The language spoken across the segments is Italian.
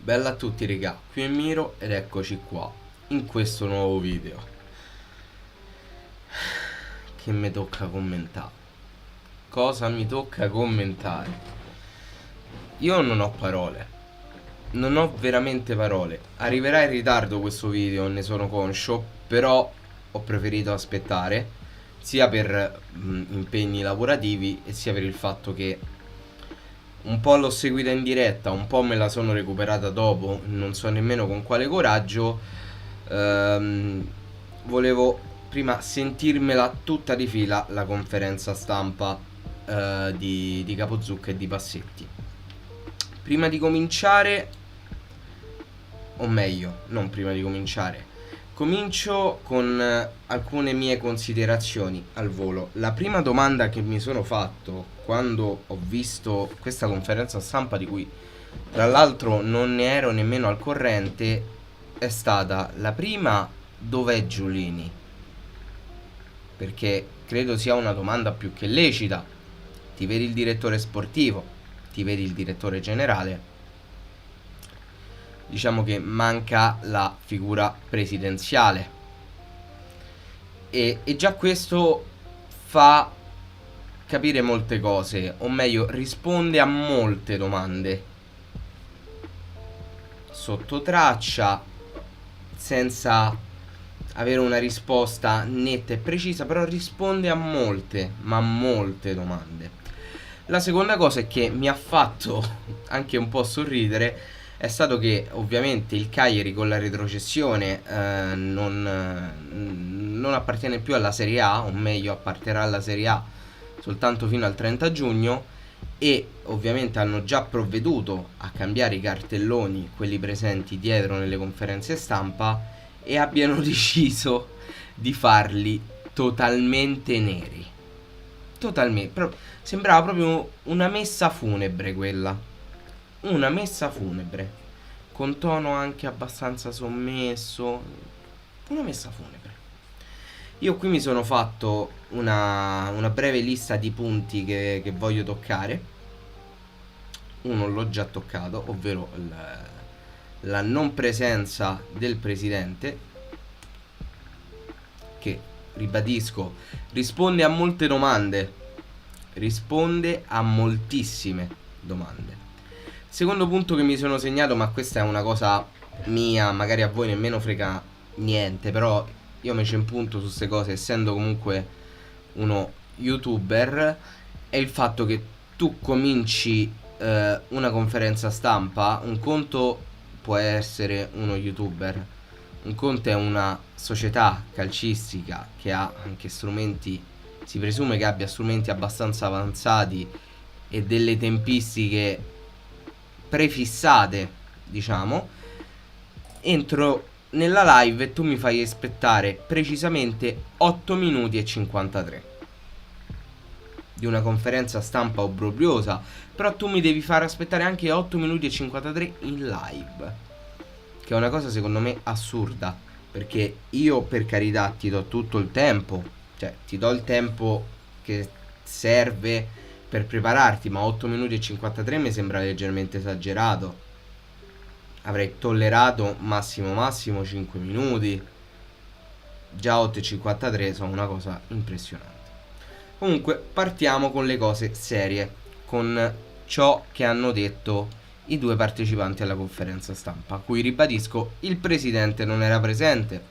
Bella a tutti raga, qui è Miro ed eccoci qua in questo nuovo video che mi tocca commentare. Cosa mi tocca commentare? Io non ho parole, non ho veramente parole. Arriverà in ritardo questo video, ne sono conscio, però ho preferito aspettare sia per impegni lavorativi e sia per il fatto che un po' l'ho seguita in diretta, un po' me la sono recuperata dopo, non so nemmeno con quale coraggio. Volevo prima sentirmela tutta di fila la conferenza stampa di Capozucca e di Passetti. Prima di cominciare, o meglio, non prima di cominciare, comincio con alcune mie considerazioni al volo. La prima domanda che mi sono fatto quando ho visto questa conferenza stampa, di cui tra l'altro non ne ero nemmeno al corrente, è stata la prima: dov'è Giulini? Perché credo sia una domanda più che lecita. Ti vedi il direttore sportivo, ti vedi il direttore generale, diciamo che manca la figura presidenziale e già questo fa capire molte cose, o meglio risponde a molte domande sotto traccia, senza avere una risposta netta e precisa, però risponde a molte, ma molte domande. La seconda cosa è che mi ha fatto anche un po' sorridere è stato che ovviamente il Cagliari con la retrocessione non appartiene più alla Serie A, o meglio apparterà alla Serie A soltanto fino al 30 giugno, e ovviamente hanno già provveduto a cambiare i cartelloni, quelli presenti dietro nelle conferenze stampa, e abbiano deciso di farli totalmente neri. Totalmente, sembrava proprio una messa funebre quella. Una messa funebre. Con tono anche abbastanza sommesso. Una messa funebre. Io qui mi sono fatto una breve lista di punti che voglio toccare. Uno l'ho già toccato, ovvero la non presenza del presidente, che, ribadisco, risponde a molte domande. Risponde a moltissime domande. Secondo punto che mi sono segnato, ma questa è una cosa mia, magari a voi nemmeno frega niente, però io mi ci impunto su queste cose essendo comunque uno youtuber, è il fatto che tu cominci una conferenza stampa. Un conto può essere uno youtuber, un conto è una società calcistica che ha anche strumenti, si presume che abbia strumenti abbastanza avanzati e delle tempistiche prefissate, diciamo. Entro nella live e tu mi fai aspettare precisamente 8 minuti e 53 di una conferenza stampa obbrobriosa, però tu mi devi far aspettare anche 8 minuti e 53 in live, che è una cosa secondo me assurda, perché io, per carità, ti do tutto il tempo, cioè ti do il tempo che serve per prepararti, ma 8 minuti e 53 mi sembra leggermente esagerato. Avrei tollerato massimo 5 minuti. Già 8 e 53 sono una cosa impressionante. Comunque partiamo con le cose serie, con ciò che hanno detto i due partecipanti alla conferenza stampa, a cui, ribadisco, il presidente non era presente.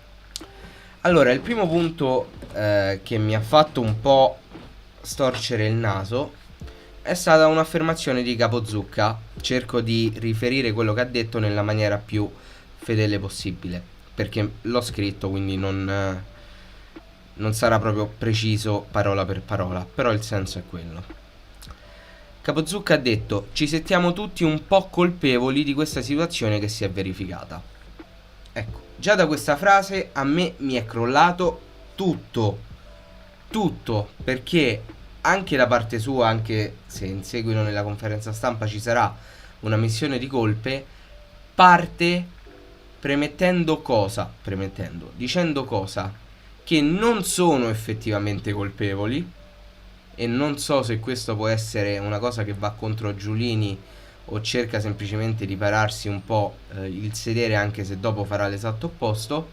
Allora, il primo punto che mi ha fatto un po' storcere il naso è stata un'affermazione di Capozucca. Cerco di riferire quello che ha detto nella maniera più fedele possibile, perché l'ho scritto, quindi non sarà proprio preciso parola per parola, però il senso è quello. Capozucca ha detto: ci sentiamo tutti un po' colpevoli di questa situazione che si è verificata. Ecco, già da questa frase a me mi è crollato tutto, perché anche da parte sua, anche se in seguito nella conferenza stampa ci sarà una missione di colpe, parte dicendo cosa? Che non sono effettivamente colpevoli, e non so se questo può essere una cosa che va contro Giulini o cerca semplicemente di pararsi un po' il sedere, anche se dopo farà l'esatto opposto,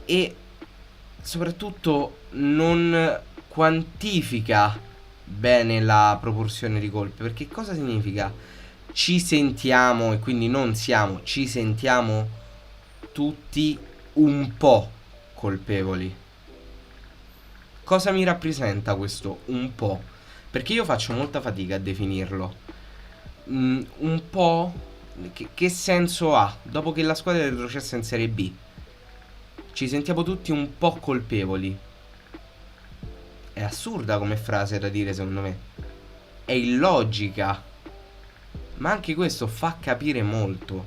e soprattutto non quantifica bene la proporzione di colpe. Perché cosa significa? Ci sentiamo, e quindi non siamo, ci sentiamo tutti un po' colpevoli. Cosa mi rappresenta questo un po'? Perché io faccio molta fatica a definirlo. Un po', che senso ha? Dopo che la squadra è retrocessa in Serie B, ci sentiamo tutti un po' colpevoli. È assurda come frase da dire, secondo me. È illogica. Ma anche questo fa capire molto.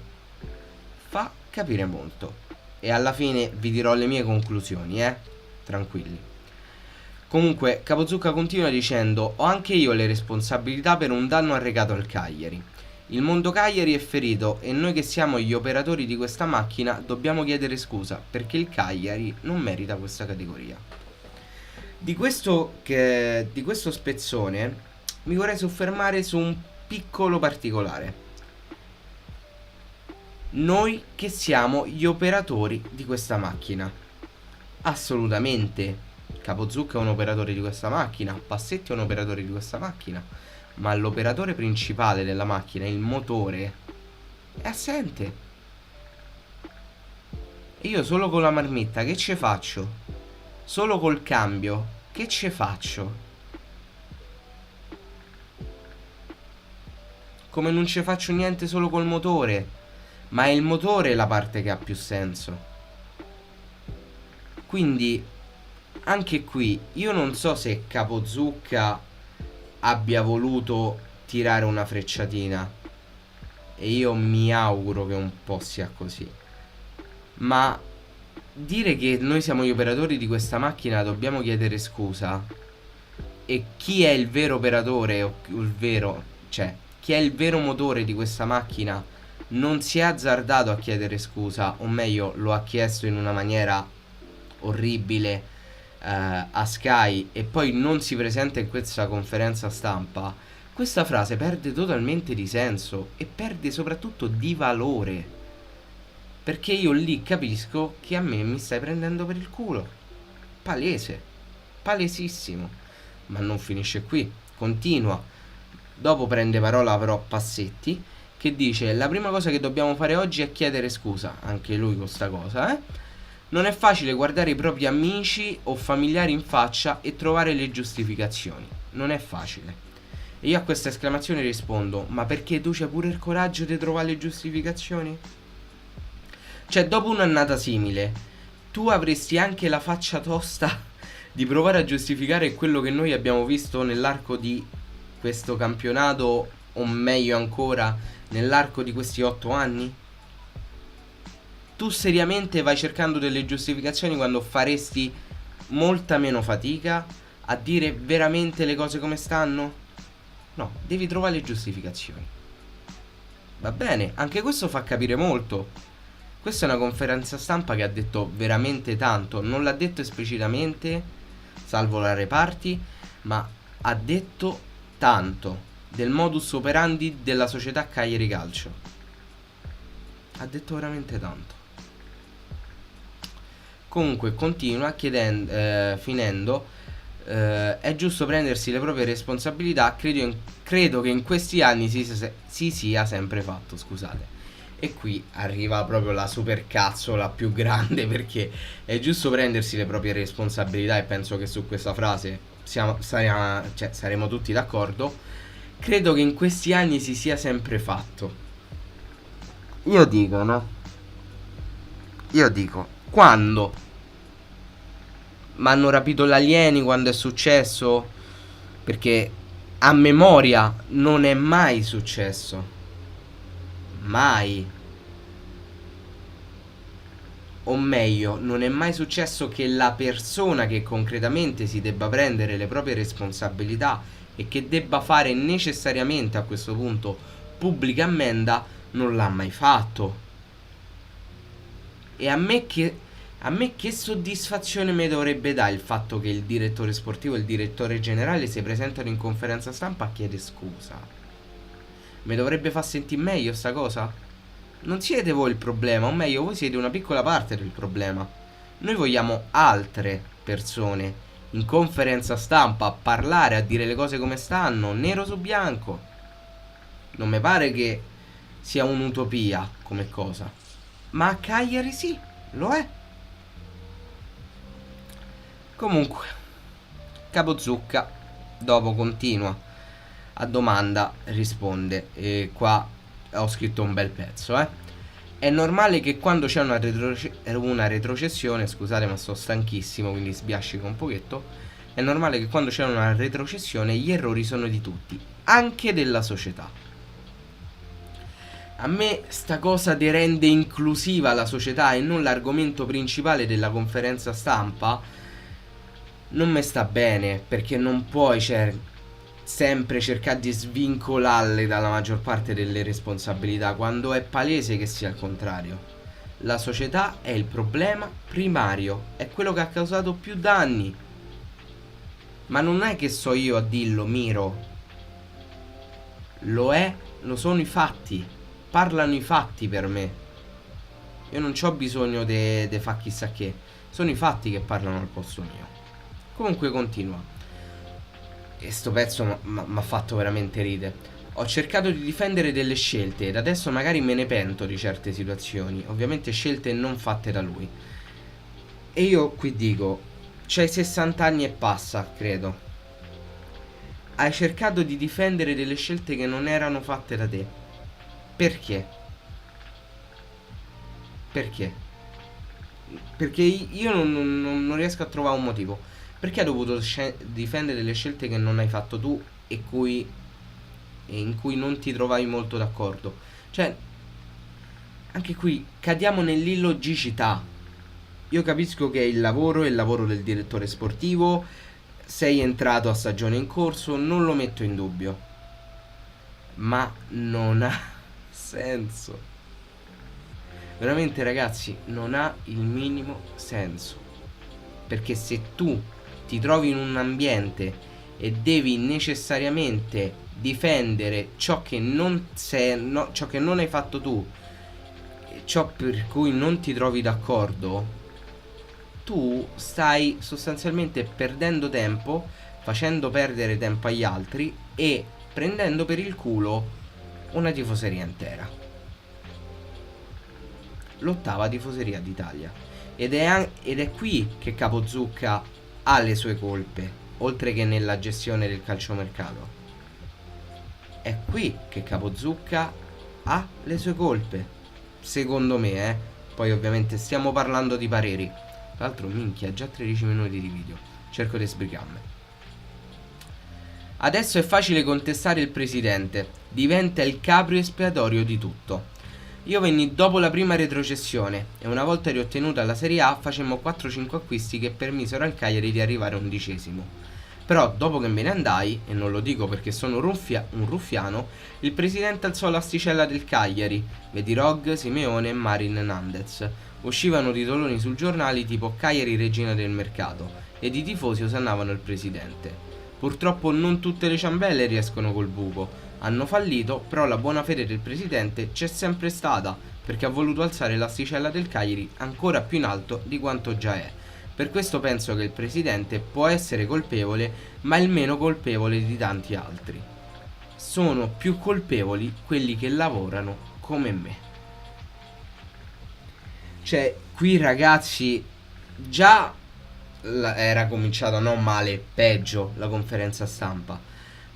Fa capire molto. E alla fine vi dirò le mie conclusioni, tranquilli. Comunque, Capozucca continua dicendo: ho anche io le responsabilità per un danno arrecato al Cagliari. Il mondo Cagliari è ferito e noi che siamo gli operatori di questa macchina dobbiamo chiedere scusa, perché il Cagliari non merita questa categoria. Di questo spezzone mi vorrei soffermare su un piccolo particolare. Noi che siamo gli operatori di questa macchina. Assolutamente. Capozucca è un operatore di questa macchina, Passetti è un operatore di questa macchina, ma l'operatore principale della macchina, il motore, è assente. E io solo con la marmitta che ce faccio? Solo col cambio che ce faccio? Come non ce faccio niente solo col motore, ma è il motore la parte che ha più senso. Quindi anche qui io non so se Capozucca abbia voluto tirare una frecciatina, e io mi auguro che un po' sia così, ma dire che noi siamo gli operatori di questa macchina dobbiamo chiedere scusa, e chi è il vero operatore, o chi è il vero motore di questa macchina non si è azzardato a chiedere scusa, o meglio lo ha chiesto in una maniera orribile a Sky, e poi non si presenta in questa conferenza stampa, questa frase perde totalmente di senso e perde soprattutto di valore, perché io lì capisco che a me mi stai prendendo per il culo. Palese, palesissimo. Ma non finisce qui, continua. Dopo prende parola però Passetti, che dice: la prima cosa che dobbiamo fare oggi è chiedere scusa. Anche lui con sta cosa, Non è facile guardare i propri amici o familiari in faccia e trovare le giustificazioni. Non è facile. E io a questa esclamazione rispondo: ma perché tu c'hai pure il coraggio di trovare le giustificazioni? Cioè, dopo un'annata simile, tu avresti anche la faccia tosta di provare a giustificare quello che noi abbiamo visto nell'arco di questo campionato, o meglio ancora, nell'arco di questi 8 anni? Tu seriamente vai cercando delle giustificazioni quando faresti molta meno fatica a dire veramente le cose come stanno? No, devi trovare le giustificazioni. Va bene, anche questo fa capire molto. Questa è una conferenza stampa che ha detto veramente tanto. Non l'ha detto esplicitamente, salvo la reparti, ma ha detto tanto del modus operandi della società Cagliari Calcio. Ha detto veramente tanto. Comunque continua chiedendo, finendo, è giusto prendersi le proprie responsabilità. Credo che in questi anni si sia sempre fatto, scusate. E qui arriva proprio la supercazzola più grande, perché è giusto prendersi le proprie responsabilità, e penso che su questa frase saremo tutti d'accordo. Credo che in questi anni si sia sempre fatto. Io dico, quando? Ma hanno rapito gli alieni quando è successo? Perché a memoria non è mai successo. Mai. O meglio, non è mai successo che la persona che concretamente si debba prendere le proprie responsabilità e che debba fare necessariamente a questo punto pubblica ammenda non l'ha mai fatto. E a me che soddisfazione mi dovrebbe dare il fatto che il direttore sportivo e il direttore generale si presentano in conferenza stampa a chiedere scusa? Mi dovrebbe far sentire meglio sta cosa? Non siete voi il problema, o meglio, voi siete una piccola parte del problema. Noi vogliamo altre persone in conferenza stampa a parlare, a dire le cose come stanno, nero su bianco. Non mi pare che sia un'utopia come cosa. Ma a Cagliari sì, lo è. Comunque, Capozucca dopo continua a domanda, risponde, e qua ho scritto un bel pezzo, È normale che quando c'è una retrocessione, scusate ma sto stanchissimo quindi sbiascico un pochetto, è normale che quando c'è una retrocessione gli errori sono di tutti, anche della società. A me sta cosa ti rende inclusiva la società e non l'argomento principale della conferenza stampa non mi sta bene, perché non puoi sempre cercare di svincolarle dalla maggior parte delle responsabilità quando è palese che sia il contrario. La società è il problema primario, è quello che ha causato più danni. Ma non è che so io a dirlo, Miro. Lo è, lo sono i fatti. Parlano i fatti per me. Io non ho bisogno di fa chissà che. Sono i fatti che parlano al posto mio. Comunque continua. E sto pezzo mi ha fatto veramente ridere. Ho cercato di difendere delle scelte ed adesso magari me ne pento di certe situazioni. Ovviamente scelte non fatte da lui. E io qui dico, c'hai 60 anni e passa, credo. Hai cercato di difendere delle scelte che non erano fatte da te. Perché? Perché? Perché io non riesco a trovare un motivo. Perché hai dovuto difendere delle scelte che non hai fatto tu e in cui non ti trovavi molto d'accordo? Cioè, anche qui cadiamo nell'illogicità. Io capisco che il lavoro del direttore sportivo, sei entrato a stagione in corso, non lo metto in dubbio. Ma non ha senso. Veramente ragazzi, non ha il minimo senso. Perché se tu ti trovi in un ambiente e devi necessariamente difendere ciò che non ciò che non hai fatto tu, ciò per cui non ti trovi d'accordo, tu stai sostanzialmente perdendo tempo, facendo perdere tempo agli altri e prendendo per il culo una tifoseria intera. L'ottava tifoseria d'Italia. Ed è qui che Capozucca ha le sue colpe, oltre che nella gestione del calciomercato. È qui che Capozucca ha le sue colpe, secondo me, Poi ovviamente stiamo parlando di pareri. Tra l'altro, minchia, già 13 minuti di video. Cerco di sbrigarmi. Adesso è facile contestare il presidente. Diventa il capro espiatorio di tutto. Io venni dopo la prima retrocessione e una volta riottenuta la Serie A facemmo 4-5 acquisti che permisero al Cagliari di arrivare 11°. Però dopo che me ne andai, e non lo dico perché sono un ruffiano, il presidente alzò l'asticella del Cagliari. Vedi Rog, Simeone e Marin Nandez. Uscivano titoloni sul giornali tipo Cagliari regina del mercato ed i tifosi osannavano il presidente. Purtroppo non tutte le ciambelle riescono col buco. Hanno fallito, però la buona fede del presidente c'è sempre stata, perché ha voluto alzare l'asticella del Cagliari ancora più in alto di quanto già è. Per questo penso che il presidente può essere colpevole, ma il meno colpevole di tanti altri. Sono più colpevoli quelli che lavorano come me. Cioè, qui ragazzi, già era cominciata non male, peggio la conferenza stampa.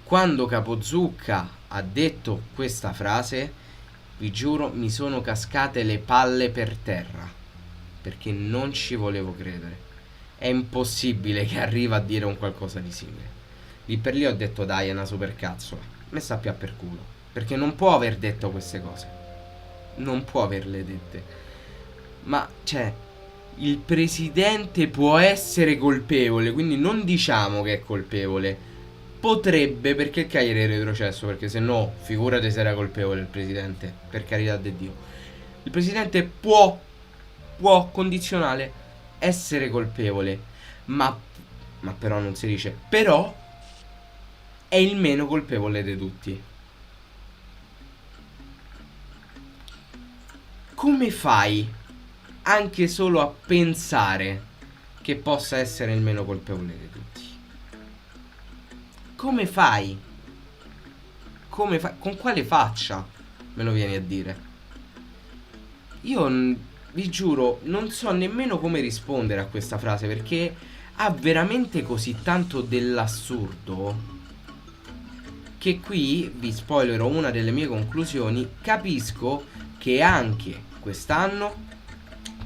Quando Capozucca ha detto questa frase, vi giuro, mi sono cascate le palle per terra, perché non ci volevo credere. È impossibile che arriva a dire un qualcosa di simile. Lì per lì ho detto dai, è una supercazzola. Me sappia per culo, perché non può aver detto queste cose. Non può averle dette. Ma, cioè, il presidente può essere colpevole, quindi non diciamo che è colpevole. Potrebbe, perché il Cagliari è retrocesso, perché se no, figurate se era colpevole il presidente, per carità di Dio. Il presidente può, condizionale, essere colpevole, ma però non si dice, però è il meno colpevole di tutti. come fai anche solo a pensare che possa essere il meno colpevole di tutti? Come fai? Come fai? Con quale faccia me lo vieni a dire? Io vi giuro, non so nemmeno come rispondere a questa frase, perché ha veramente così tanto dell'assurdo che qui, vi spoilerò una delle mie conclusioni, capisco che anche quest'anno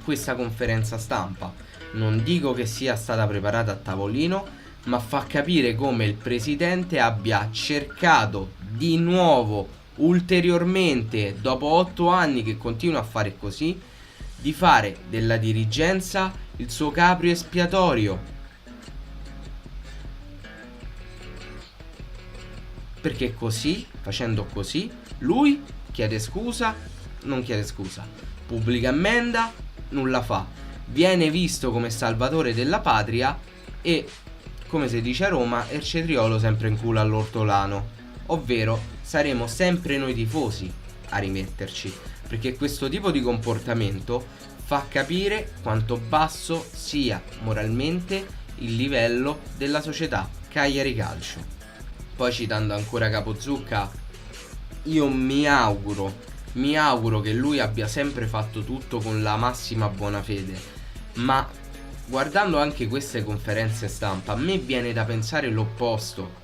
questa conferenza stampa, non dico che sia stata preparata a tavolino, ma fa capire come il presidente abbia cercato di nuovo, ulteriormente, dopo 8 anni che continua a fare così, di fare della dirigenza il suo capro espiatorio. Perché così, facendo così, lui chiede scusa, non chiede scusa, pubblica ammenda, nulla fa, viene visto come salvatore della patria e, come si dice a Roma, il cetriolo sempre in culo all'ortolano, ovvero saremo sempre noi tifosi a rimetterci, perché questo tipo di comportamento fa capire quanto basso sia moralmente il livello della società Cagliari Calcio. Poi, citando ancora Capozucca, io mi auguro che lui abbia sempre fatto tutto con la massima buona fede, ma guardando anche queste conferenze stampa a me viene da pensare l'opposto.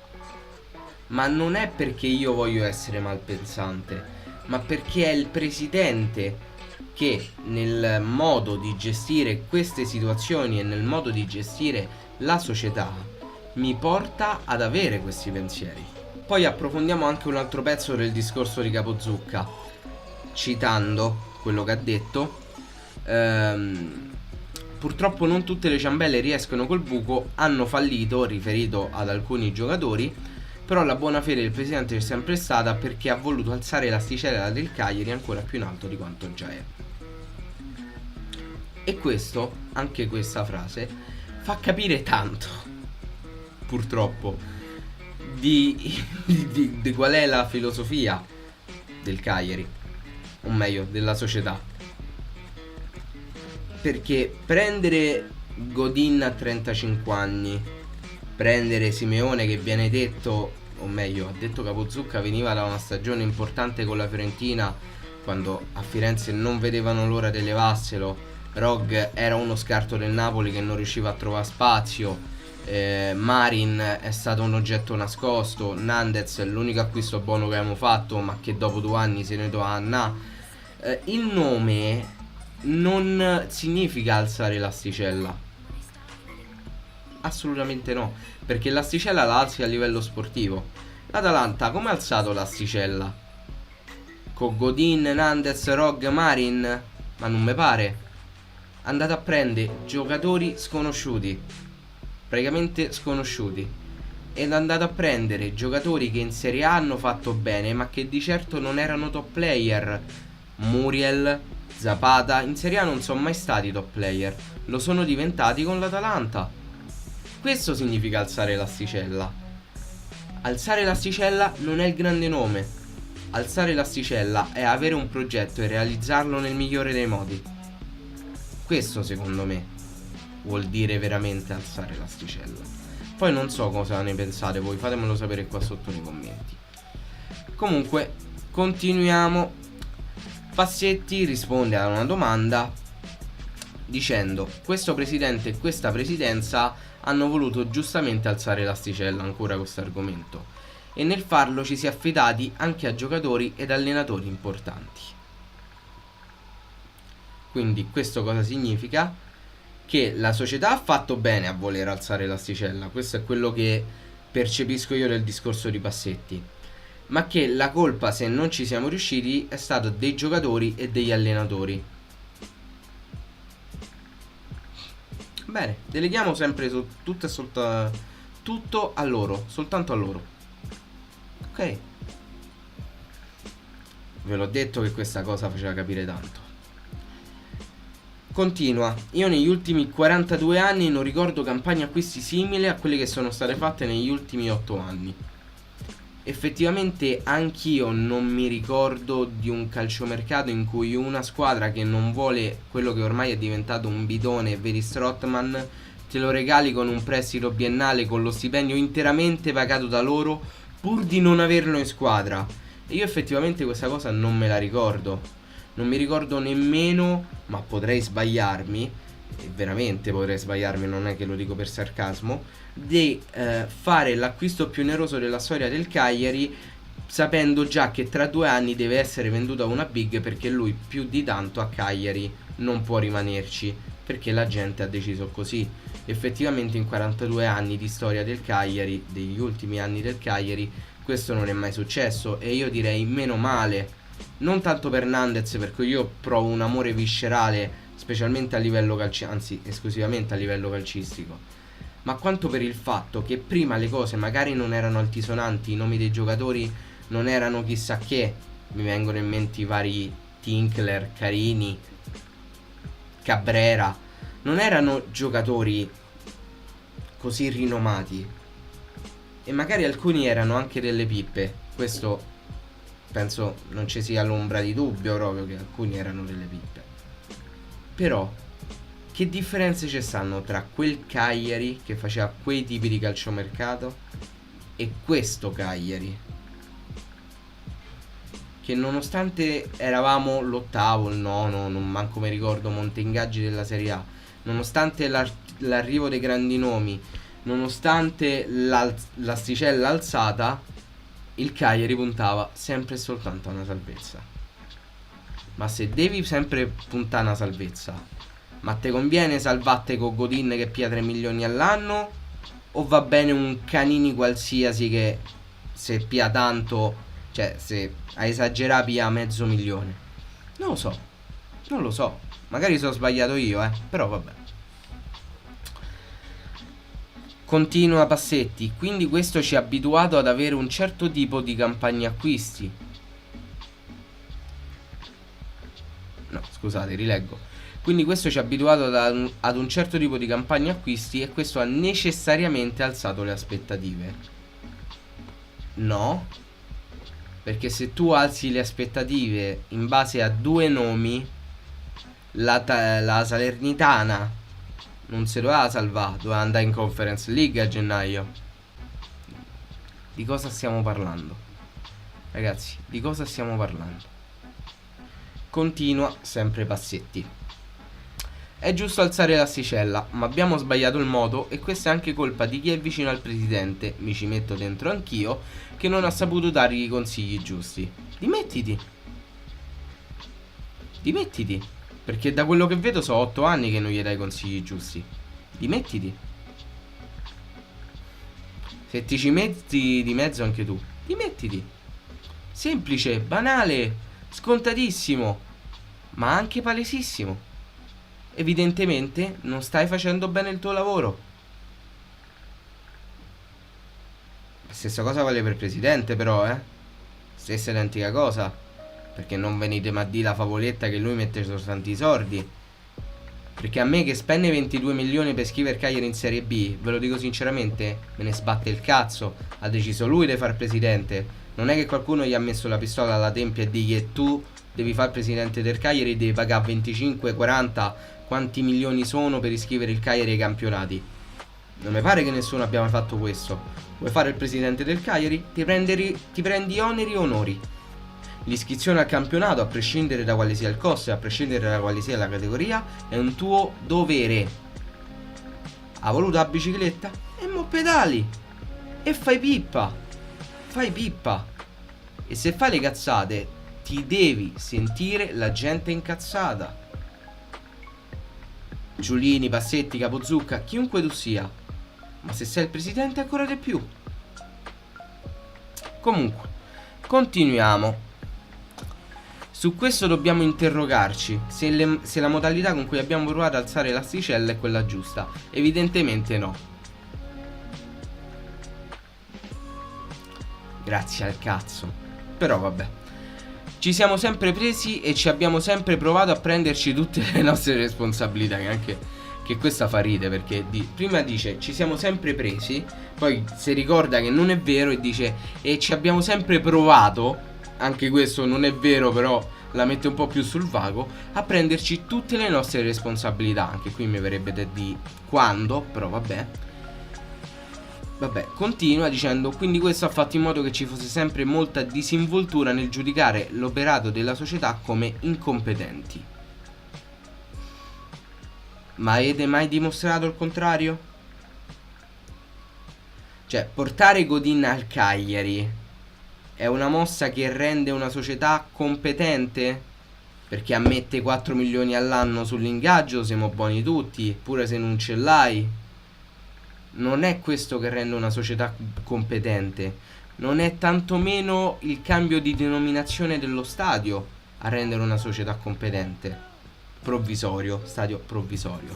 Ma non è perché io voglio essere malpensante, ma perché è il presidente che nel modo di gestire queste situazioni e nel modo di gestire la società mi porta ad avere questi pensieri. Poi approfondiamo anche un altro pezzo del discorso di Capozucca, citando quello che ha detto. Purtroppo non tutte le ciambelle riescono col buco, hanno fallito, riferito ad alcuni giocatori, però la buona fede del presidente c'è sempre stata, perché ha voluto alzare l'asticella del Cagliari ancora più in alto di quanto già è. E questo, anche questa frase, fa capire tanto, purtroppo, di qual è la filosofia del Cagliari, o meglio della società. Perché prendere Godin a 35 anni, prendere Simeone che viene detto, o meglio ha detto Capozucca, veniva da una stagione importante con la Fiorentina, quando a Firenze non vedevano l'ora di elevarselo, Rog era uno scarto del Napoli che non riusciva a trovare spazio, Marin è stato un oggetto nascosto, Nandez l'unico acquisto buono che abbiamo fatto, ma che dopo 2 anni se ne doveva. Il nome non significa alzare l'asticella, assolutamente no, perché l'asticella la alzi a livello sportivo. L'Atalanta come ha alzato l'asticella? Con Godin, Nandez, Rog, Marin? Ma non mi pare. Andate a prendere giocatori sconosciuti, praticamente sconosciuti, ed andate a prendere giocatori che in Serie A hanno fatto bene ma che di certo non erano top player. Muriel, Zapata in Serie A non sono mai stati top player, lo sono diventati con l'Atalanta. Questo significa alzare l'asticella. Alzare l'asticella non è il grande nome, alzare l'asticella è avere un progetto e realizzarlo nel migliore dei modi. Questo secondo me vuol dire veramente alzare l'asticella. Poi non so cosa ne pensate voi, fatemelo sapere qua sotto nei commenti. Comunque continuiamo. Passetti risponde a una domanda dicendo: questo presidente e questa presidenza hanno voluto giustamente alzare l'asticella ancora con questo argomento, e nel farlo ci si è affidati anche a giocatori ed allenatori importanti. Quindi questo cosa significa? Che la società ha fatto bene a voler alzare l'asticella, questo è quello che percepisco io del discorso di Passetti, ma che la colpa, se non ci siamo riusciti, è stato dei giocatori e degli allenatori. Bene, deleghiamo sempre su tutto e tutto a loro, soltanto a loro. Ok. Ve l'ho detto che questa cosa faceva capire tanto. Continua. Io negli ultimi 42 anni non ricordo campagne acquisti simili a quelle che sono state fatte negli ultimi 8 anni. effettivamente anch'io non mi ricordo di un calciomercato in cui una squadra che non vuole quello che ormai è diventato un bidone, vedi Strootman, te lo regali con un prestito biennale con lo stipendio interamente pagato da loro pur di non averlo in squadra. E io effettivamente questa cosa non me la ricordo. Non mi ricordo nemmeno, ma potrei sbagliarmi, e veramente potrei sbagliarmi, non è che lo dico per sarcasmo, di fare l'acquisto più oneroso della storia del Cagliari, sapendo già che tra 2 anni deve essere venduta una big, perché lui più di tanto a Cagliari non può rimanerci, perché la gente ha deciso così. Effettivamente in 42 anni di storia del Cagliari, degli ultimi anni del Cagliari, questo non è mai successo, e io direi meno male. Non tanto per Nandez, perché io provo un amore viscerale, specialmente a livello anzi esclusivamente a livello calcistico, ma quanto per il fatto che prima le cose magari non erano altisonanti, i nomi dei giocatori non erano chissà che. Mi vengono in mente i vari Tinkler, Carini, Cabrera, non erano giocatori così rinomati, e magari alcuni erano anche delle pippe. Questo penso non ci sia l'ombra di dubbio, proprio che alcuni erano delle pippe. Però che differenze ci stanno tra quel Cagliari che faceva quei tipi di calciomercato e questo Cagliari, che nonostante eravamo l'8º, il 9º, non manco mi ricordo, monte ingaggi della Serie A, nonostante l'arrivo dei grandi nomi, nonostante l'asticella alzata, il Cagliari puntava sempre e soltanto a una salvezza. Ma se devi sempre puntare a una salvezza, ma te conviene salvate con Godin che pia 3 milioni all'anno, o va bene un Canini qualsiasi che se pia tanto, cioè se a esagerare pia mezzo milione? Non lo so, magari sono sbagliato io, però vabbè. Continua Passetti, quindi questo ci ha abituato ad avere un certo tipo di campagna acquisti. No, scusate, rileggo. Quindi questo ci ha abituato ad un certo tipo di campagna acquisti, e questo ha necessariamente alzato le aspettative. No, perché se tu alzi le aspettative in base a 2 nomi, la Salernitana non si doveva salvare, doveva andare in Conference League a gennaio. Di cosa stiamo parlando? Ragazzi, di cosa stiamo parlando? Continua sempre Passetti. È giusto alzare l'asticella, ma abbiamo sbagliato il modo, e questa è anche colpa di chi è vicino al presidente, mi ci metto dentro anch'io, che non ha saputo dargli i consigli giusti. Dimettiti, perché da quello che vedo sono 8 anni che non gli dai consigli giusti. Dimettiti. Se ti ci metti di mezzo anche tu, dimettiti. Semplice, banale, scontatissimo, ma anche palesissimo. Evidentemente non stai facendo bene il tuo lavoro. La stessa cosa vale per il presidente, però, stessa identica cosa. Perché non venite ma di la favoletta che lui mette soltanto i soldi. Perché a me che spende 22 milioni per scrivere Cagliari in Serie B, ve lo dico sinceramente, me ne sbatte il cazzo. Ha deciso lui di far presidente. Non è che qualcuno gli ha messo la pistola alla tempia e digli che tu devi fare presidente del Cagliari, devi pagare 25, 40, quanti milioni sono per iscrivere il Cagliari ai campionati. Non mi pare che nessuno abbia mai fatto questo. Vuoi fare il presidente del Cagliari? Ti prendi oneri e onori. L'iscrizione al campionato, a prescindere da quale sia il costo e a prescindere da quale sia la categoria, è un tuo dovere. Ha voluto la bicicletta? E mo pedali. E fai pippa. E se fai le cazzate, ti devi sentire la gente incazzata. Giulini, Passetti, Capozucca, chiunque tu sia. Ma se sei il presidente ancora di più. Comunque, continuiamo. Su questo dobbiamo interrogarci, se la modalità con cui abbiamo provato ad alzare l'asticella è quella giusta. Evidentemente no. Grazie al cazzo. Però vabbè. Ci siamo sempre presi e ci abbiamo sempre provato a prenderci tutte le nostre responsabilità, che che questa fa ride, perché prima dice ci siamo sempre presi, poi si ricorda che non è vero e dice e ci abbiamo sempre provato, anche questo non è vero, però la mette un po' più sul vago, a prenderci tutte le nostre responsabilità. Anche qui mi verrebbe da di quando, però vabbè, continua dicendo quindi questo ha fatto in modo che ci fosse sempre molta disinvoltura nel giudicare l'operato della società come incompetenti. Ma avete mai dimostrato il contrario? Cioè, portare Godin al Cagliari è una mossa che rende una società competente? Perché ammette 4 milioni all'anno sull'ingaggio, siamo buoni tutti, pure se non ce l'hai. Non è questo che rende una società competente. Non è tantomeno il cambio di denominazione dello stadio a rendere una società competente. Provvisorio, stadio provvisorio.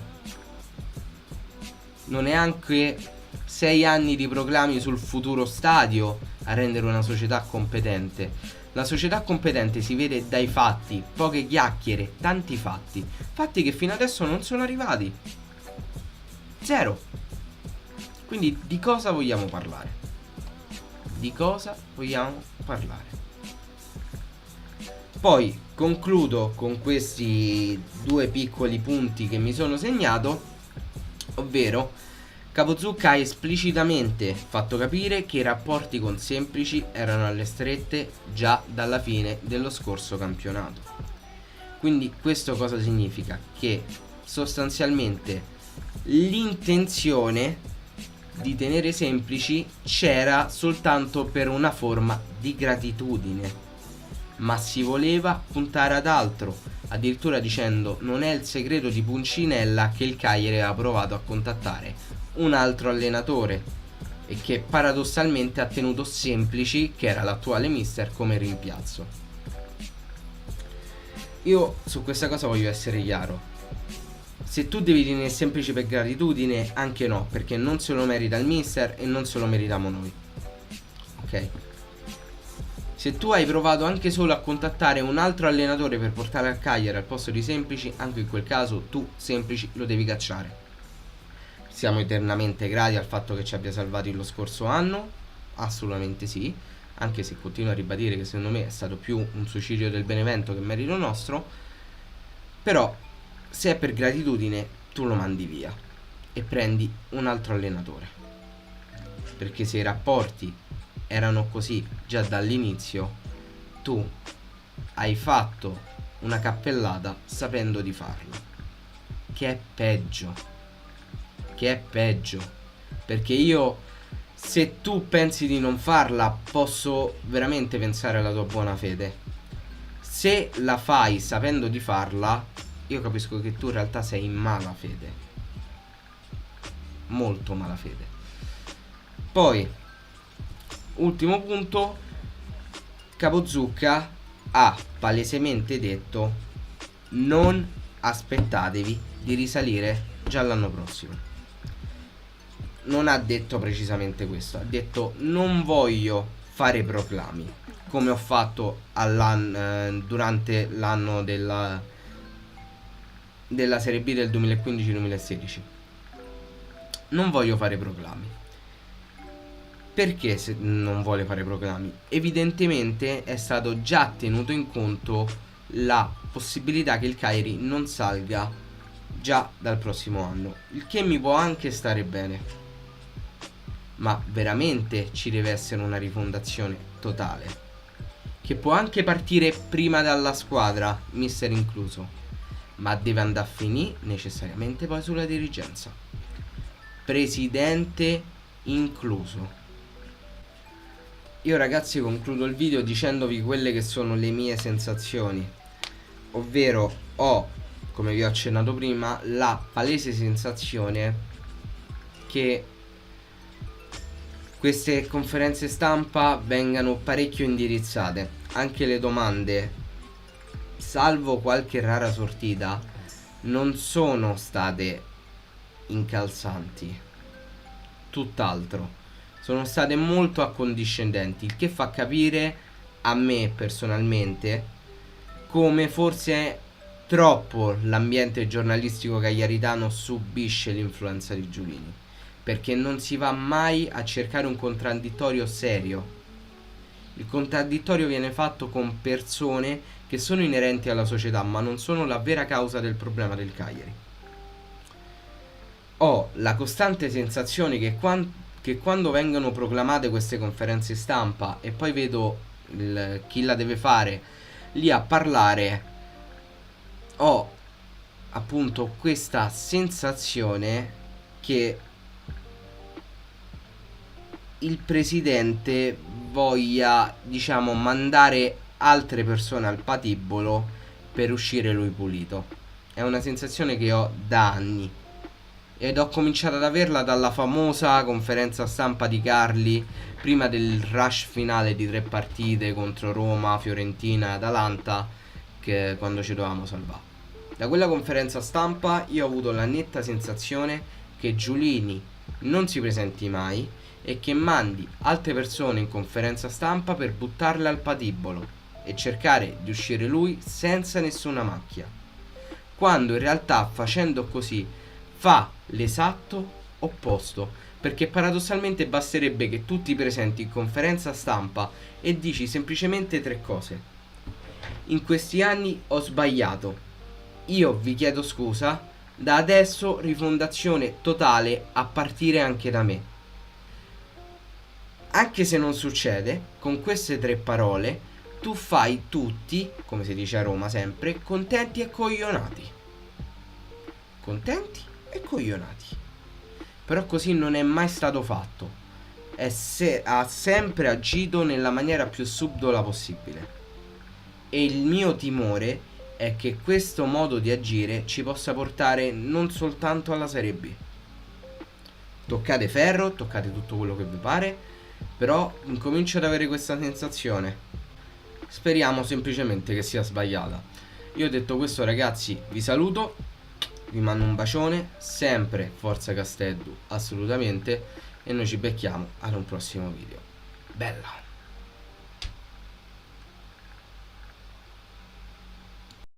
Non è anche 6 anni di proclami sul futuro stadio a rendere una società competente. La società competente si vede dai fatti, poche chiacchiere, tanti fatti. Fatti che fino adesso non sono arrivati. Zero. Quindi di cosa vogliamo parlare? Di cosa vogliamo parlare? Poi concludo con questi 2 piccoli punti che mi sono segnato, ovvero Capozzucca ha esplicitamente fatto capire che i rapporti con Semplici erano alle strette già dalla fine dello scorso campionato. Quindi questo cosa significa? Che sostanzialmente l'intenzione di tenere Semplici c'era soltanto per una forma di gratitudine, ma si voleva puntare ad altro, addirittura dicendo non è il segreto di Puncinella che il Cagliari aveva provato a contattare un altro allenatore e che paradossalmente ha tenuto Semplici, che era l'attuale mister, come rimpiazzo. Io su questa cosa voglio essere chiaro: se tu devi tenere Semplici per gratitudine, anche no, perché non se lo merita il mister e non se lo meritiamo noi, ok? Se tu hai provato anche solo a contattare un altro allenatore per portare a Cagliari al posto di Semplici, anche in quel caso tu Semplici lo devi cacciare. Siamo eternamente grati al fatto che ci abbia salvati lo scorso anno, assolutamente sì, anche se continuo a ribadire che secondo me è stato più un suicidio del Benevento che merito nostro. Però se è per gratitudine tu lo mandi via e prendi un altro allenatore, perché se i rapporti erano così già dall'inizio, tu hai fatto una cappellata sapendo di farlo, che è peggio, perché io, se tu pensi di non farla, posso veramente pensare alla tua buona fede. Se la fai sapendo di farla, io capisco che tu in realtà sei in malafede, molto malafede. Poi ultimo punto, Capozzucca ha palesemente detto non aspettatevi di risalire già l'anno prossimo. Non ha detto precisamente questo, ha detto non voglio fare proclami come ho fatto durante l'anno della Serie B del 2015-2016. Non voglio fare proclami. Perché se non vuole fare proclami? Evidentemente è stato già tenuto in conto la possibilità che il Cagliari non salga già dal prossimo anno, il che mi può anche stare bene. Ma veramente ci deve essere una rifondazione totale, che può anche partire prima dalla squadra, mister incluso, ma deve andare a finire necessariamente poi sulla dirigenza, presidente incluso. Io ragazzi concludo il video dicendovi quelle che sono le mie sensazioni, ovvero ho, come vi ho accennato prima, la palese sensazione che queste conferenze stampa vengano parecchio indirizzate. Anche le domande, salvo qualche rara sortita, non sono state incalzanti, tutt'altro, sono state molto accondiscendenti, il che fa capire a me personalmente come forse troppo l'ambiente giornalistico cagliaritano subisce l'influenza di Giulini, perché non si va mai a cercare un contraddittorio serio. Il contraddittorio viene fatto con persone che sono inerenti alla società, ma non sono la vera causa del problema del Cagliari. Ho la costante sensazione che, che quando vengono proclamate queste conferenze stampa e poi vedo chi la deve fare lì a parlare, ho appunto questa sensazione che il presidente voglia, diciamo, mandare altre persone al patibolo per uscire lui pulito. È una sensazione che ho da anni ed ho cominciato ad averla dalla famosa conferenza stampa di Carli prima del rush finale di 3 partite contro Roma, Fiorentina e Atalanta, che quando ci dovevamo salvare. Da quella conferenza stampa io ho avuto la netta sensazione che Giulini non si presenti mai e che mandi altre persone in conferenza stampa per buttarle al patibolo e cercare di uscire lui senza nessuna macchia, quando in realtà facendo così fa l'esatto opposto, perché paradossalmente basterebbe che tu ti presenti in conferenza stampa e dici semplicemente 3 cose: in questi anni ho sbagliato, io vi chiedo scusa, da adesso rifondazione totale a partire anche da me. Anche se non succede, con queste 3 parole tu fai tutti, come si dice a Roma sempre, contenti e coglionati. Contenti e coglionati. Però così non è mai stato fatto. Ha sempre agito nella maniera più subdola possibile. E il mio timore è che questo modo di agire ci possa portare non soltanto alla Serie B. Toccate ferro, toccate tutto quello che vi pare, però incomincio ad avere questa sensazione. Speriamo semplicemente che sia sbagliata. Io ho detto questo, ragazzi, vi saluto, vi mando un bacione, sempre Forza Casteddu, assolutamente, e noi ci becchiamo ad un prossimo video. Bella!